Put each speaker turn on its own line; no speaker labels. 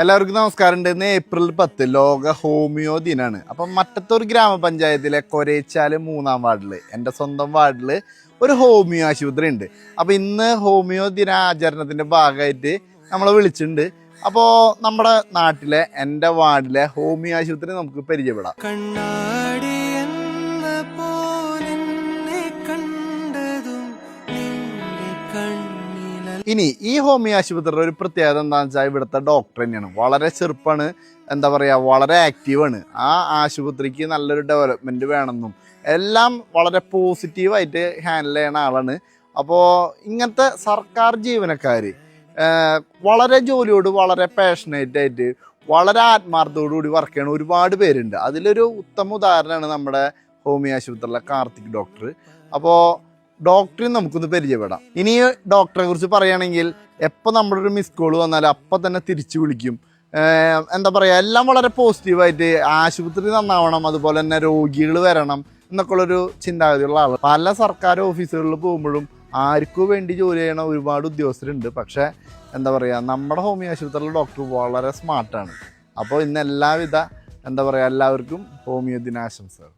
എല്ലാവർക്കും നമസ്കാരം. ഇന്ന് ഏപ്രിൽ 10 ലോക ഹോമിയോ ദിനാണ്. അപ്പം മറ്റത്തൂർ ഗ്രാമപഞ്ചായത്തിലെ കൊരേച്ചാല് 3-ാം വാർഡിൽ, എൻ്റെ സ്വന്തം വാർഡിൽ ഒരു ഹോമിയോ ആശുപത്രി ഉണ്ട്. അപ്പോൾ ഇന്ന് ഹോമിയോ ദിനാചരണത്തിൻ്റെ ഭാഗമായിട്ട് നമ്മളെ വിളിച്ചിട്ടുണ്ട്. അപ്പോൾ നമ്മുടെ നാട്ടിലെ എൻ്റെ വാർഡിലെ ഹോമിയോ ആശുപത്രി നമുക്ക് പരിചയപ്പെടാം. ഇനി ഈ ഹോമിയോ ആശുപത്രിയുടെ ഒരു പ്രത്യേകത എന്താണെന്ന് വെച്ചാൽ ഇവിടുത്തെ ഡോക്ടർ തന്നെയാണ്. വളരെ ചെറുപ്പമാണ്, എന്താ പറയുക, വളരെ ആക്റ്റീവാണ്. ആ ആശുപത്രിക്ക് നല്ലൊരു ഡെവലപ്മെൻറ്റ് വേണമെന്നും എല്ലാം വളരെ പോസിറ്റീവായിട്ട് ഹാൻഡിൽ ചെയ്യുന്ന ആളാണ്. അപ്പോൾ ഇങ്ങനത്തെ സർക്കാർ ജീവനക്കാർ വളരെ ജോലിയോട് വളരെ പാഷനേറ്റായിട്ട് വളരെ ആത്മാർത്ഥത്തോടുകൂടി വർക്ക് ചെയ്യണ ഒരുപാട് പേരുണ്ട്. അതിലൊരു ഉത്തമ ഉദാഹരണമാണ് നമ്മുടെ ഹോമിയോ ആശുപത്രിയിലെ കാർത്തിക് ഡോക്ടർ. അപ്പോൾ ഡോക്ടറെ നമുക്കൊന്ന് പരിചയപ്പെടാം. ഇനി ഡോക്ടറെ കുറിച്ച് പറയുകയാണെങ്കിൽ എപ്പോൾ നമ്മുടെ ഒരു മിസ് കോൾ വന്നാൽ അപ്പം തന്നെ തിരിച്ചു വിളിക്കും. എന്താ പറയുക, എല്ലാം വളരെ പോസിറ്റീവായിട്ട് ആശുപത്രി നന്നാവണം, അതുപോലെ തന്നെ രോഗികൾ വരണം എന്നൊക്കെ ഉള്ളൊരു ചിന്താഗതിയുള്ള ആൾ. പല സർക്കാർ ഓഫീസുകളിൽ പോകുമ്പോഴും ആർക്കു വേണ്ടി ജോലി ചെയ്യണ ഒരുപാട് ഉദ്യോഗസ്ഥരുണ്ട്. പക്ഷേ എന്താ പറയുക, നമ്മുടെ ഹോമിയോ ആശുപത്രിയിലെ ഡോക്ടർ വളരെ സ്മാർട്ടാണ്. അപ്പോൾ ഇന്ന് എല്ലാവിധ എന്താ പറയുക, എല്ലാവർക്കും ഹോമിയോ ദിനാശംസകൾ.